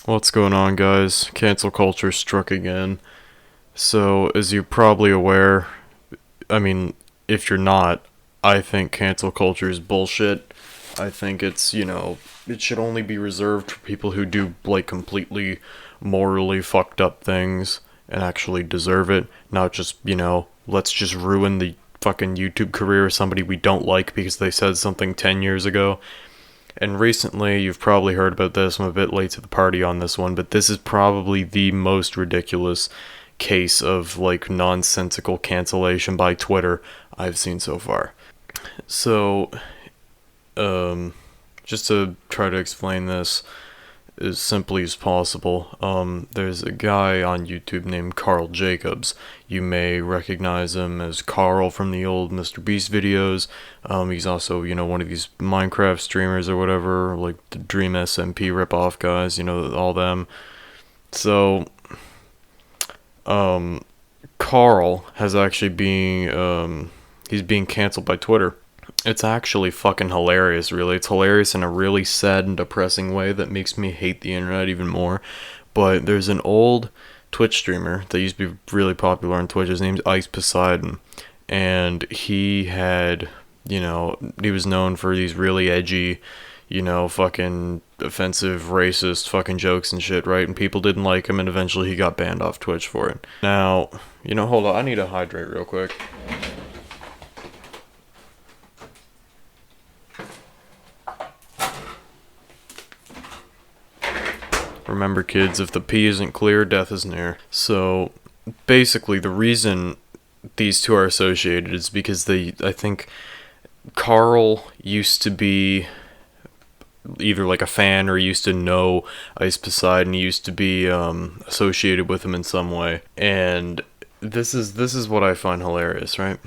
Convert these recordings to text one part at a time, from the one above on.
What's going on, guys? Cancel culture struck again. So, as you're probably aware, I mean, if you're not, I think cancel culture is bullshit. I think it should only be reserved for people who do, like, completely morally fucked up things and actually deserve it. Not just, let's just ruin the fucking YouTube career of somebody we don't like because they said something 10 years ago. And recently, you've probably heard about this. I'm a bit late to the party on this one, but this is probably the most ridiculous case of, like, nonsensical cancellation by Twitter I've seen so far. So, just to try to explain this as simply as possible, there's a guy on YouTube named Karl Jacobs. You may recognize him as Karl from the old Mr. Beast videos. He's also, one of these Minecraft streamers or whatever, like the Dream SMP ripoff guys, all them. So, Karl has actually he's being canceled by Twitter. It's actually fucking hilarious, really. It's hilarious in a really sad and depressing way that makes me hate the internet even more. But there's an old Twitch streamer that used to be really popular on Twitch. His name's Ice Poseidon. And he had, he was known for these really edgy, fucking offensive, racist fucking jokes and shit, right? And people didn't like him, and eventually he got banned off Twitch for it. Now, hold on, I need to hydrate real quick. Remember, kids, if the pee isn't clear, death is near. So, basically, the reason these two are associated is because I think Karl used to be either like a fan or used to know Ice Poseidon, he used to be associated with him in some way. And this is what I find hilarious, right?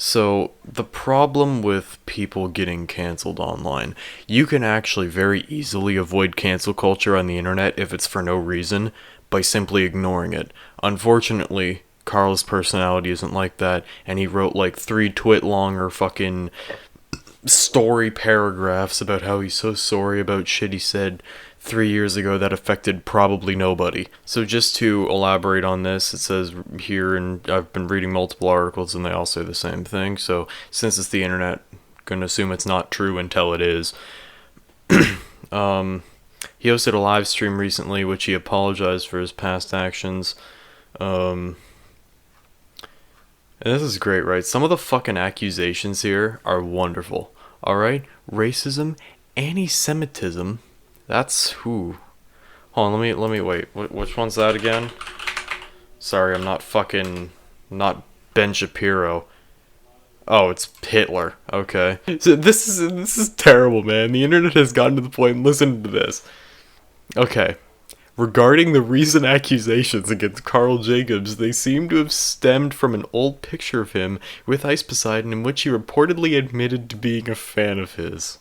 So, the problem with people getting canceled online, you can actually very easily avoid cancel culture on the internet if it's for no reason, by simply ignoring it. Unfortunately, Karl's personality isn't like that, and he wrote like 3 twit-longer fucking story paragraphs about how he's so sorry about shit he said 3 years ago that affected probably nobody. So just to elaborate on this, it says here, and I've been reading multiple articles and they all say the same thing, so since it's the internet, I'm gonna assume it's not true until it is. He hosted a live stream recently which he apologized for his past actions. And this is great, right? Some of the fucking accusations here are wonderful. Alright? Racism, anti-Semitism. That's who. Hold on, let me wait. Which one's that again? Sorry, I'm not Ben Shapiro. Oh, it's Hitler. Okay. So this is terrible, man. The internet has gotten to the point. Listen to this. Okay. Regarding the recent accusations against Karl Jacobs, they seem to have stemmed from an old picture of him with Ice Poseidon in which he reportedly admitted to being a fan of his.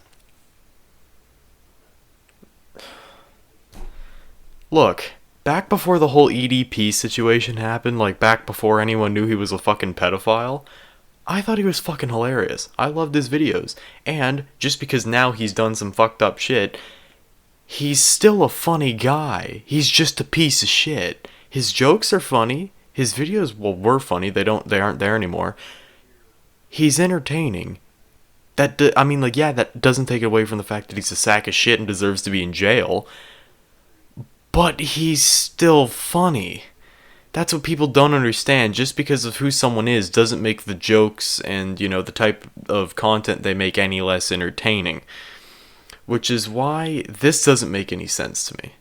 Look, back before the whole EDP situation happened, like back before anyone knew he was a fucking pedophile, I thought he was fucking hilarious. I loved his videos. And just because now he's done some fucked up shit, he's still a funny guy. He's just a piece of shit. His jokes are funny. His videos, were funny. They aren't there anymore. He's entertaining. That doesn't take away from the fact that he's a sack of shit and deserves to be in jail. But he's still funny. That's what people don't understand. Just because of who someone is doesn't make the jokes and, the type of content they make any less entertaining. Which is why this doesn't make any sense to me.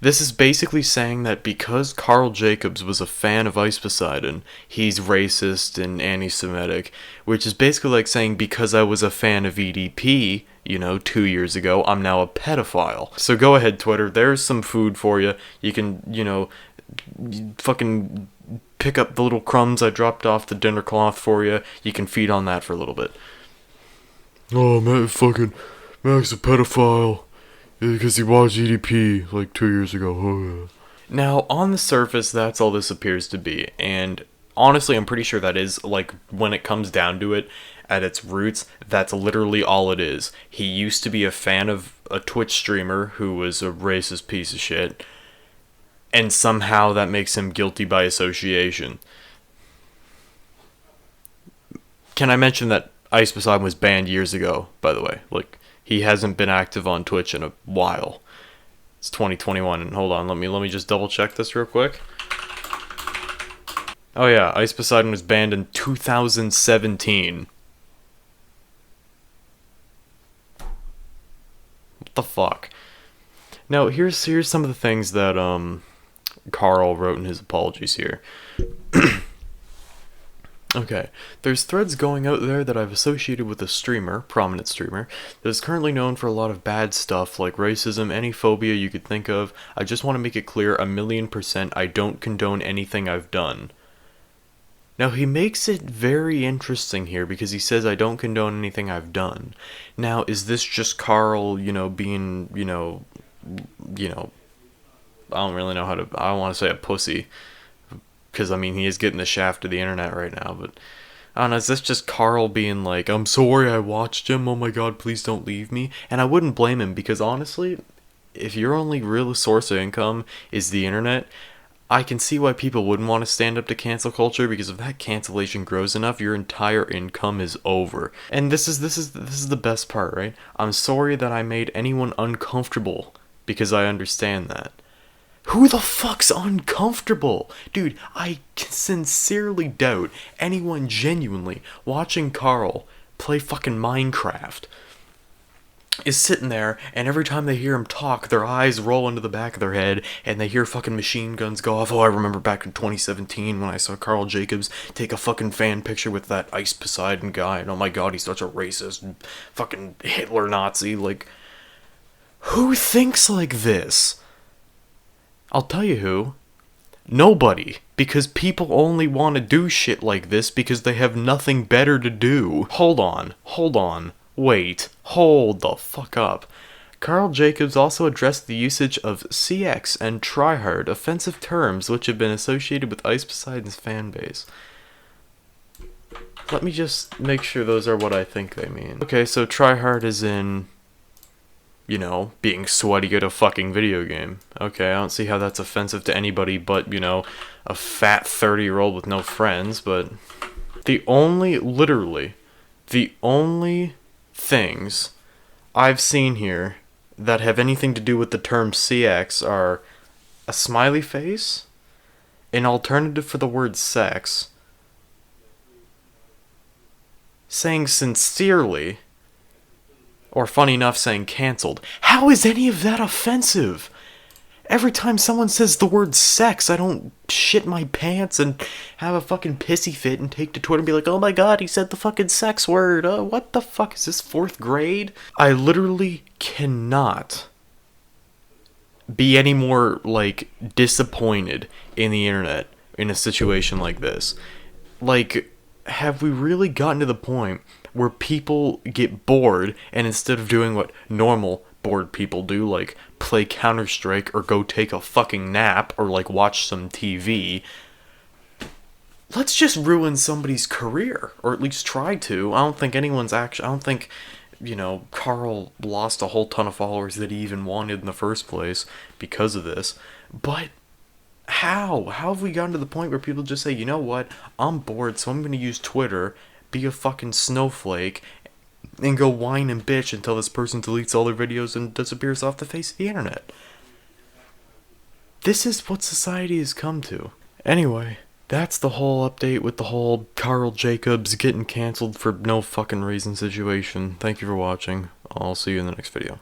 This is basically saying that because Karl Jacobs was a fan of Ice Poseidon, he's racist and anti-Semitic, which is basically like saying because I was a fan of EDP, 2 years ago, I'm now a pedophile. So go ahead, Twitter, there's some food for you. You can, fucking pick up the little crumbs I dropped off the dinner cloth for you. You can feed on that for a little bit. Oh, man, Mac's a pedophile. Because he watched EDP like 2 years ago. Oh, yeah. Now, on the surface, that's all this appears to be. And honestly, I'm pretty sure that is, like, when it comes down to it, at its roots, that's literally all it is. He used to be a fan of a Twitch streamer who was a racist piece of shit, and somehow that makes him guilty by association. Can I mention that Ice Poseidon was banned years ago, by the way? Like, he hasn't been active on Twitch in a while. It's 2021, and hold on, let me just double check this real quick. Oh yeah, Ice Poseidon was banned in 2017. What the fuck? Now, here's some of the things that Karl wrote in his apologies here. Okay, there's threads going out there that I've associated with a streamer, prominent streamer, that is currently known for a lot of bad stuff like racism, any phobia you could think of. I just want to make it clear 1,000,000% I don't condone anything I've done. Now, he makes it very interesting here because he says I don't condone anything I've done. Now, is this just Karl, being, I don't really know how to, I don't want to say a pussy, because, I mean, he is getting the shaft of the internet right now, but, I don't know, is this just Karl being like, I'm sorry I watched him, oh my god, please don't leave me? And I wouldn't blame him, because honestly, if your only real source of income is the internet, I can see why people wouldn't want to stand up to cancel culture, because if that cancellation grows enough, your entire income is over. And this is the best part, right? I'm sorry that I made anyone uncomfortable, because I understand that. Who the fuck's uncomfortable? Dude, I sincerely doubt anyone genuinely watching Karl play fucking Minecraft is sitting there, and every time they hear him talk, their eyes roll into the back of their head, and they hear fucking machine guns go off. Oh, I remember back in 2017 when I saw Karl Jacobs take a fucking fan picture with that Ice Poseidon guy, and oh my god, he's such a racist, fucking Hitler Nazi. Like, who thinks like this? I'll tell you who. Nobody. Because people only want to do shit like this because they have nothing better to do. Hold on. Wait, hold the fuck up. Karl Jacobs also addressed the usage of CX and tryhard, offensive terms which have been associated with Ice Poseidon's fanbase. Let me just make sure those are what I think they mean. Okay, so tryhard is in, being sweaty at a fucking video game. Okay, I don't see how that's offensive to anybody but, a fat 30-year-old with no friends, but the only things I've seen here that have anything to do with the term CX are a smiley face, an alternative for the word sex, saying sincerely, or funny enough, saying cancelled. How is any of that offensive? Every time someone says the word sex, I don't shit my pants and have a fucking pissy fit and take to Twitter and be like, oh my god, he said the fucking sex word. What the fuck? Is this 4th grade? I literally cannot be any more, disappointed in the internet in a situation like this. Like, have we really gotten to the point where people get bored, and instead of doing what normal bored people do, like play Counter-Strike or go take a fucking nap or watch some TV, let's just ruin somebody's career, or at least try to. I don't think Karl lost a whole ton of followers that he even wanted in the first place because of this. But how have we gotten to the point where people just say, you know what, I'm bored, so I'm gonna use Twitter, be a fucking snowflake, and go whine and bitch until this person deletes all their videos and disappears off the face of the internet? This is what society has come to. Anyway, that's the whole update with the whole Karl Jacobs getting cancelled for no fucking reason situation. Thank you for watching. I'll see you in the next video.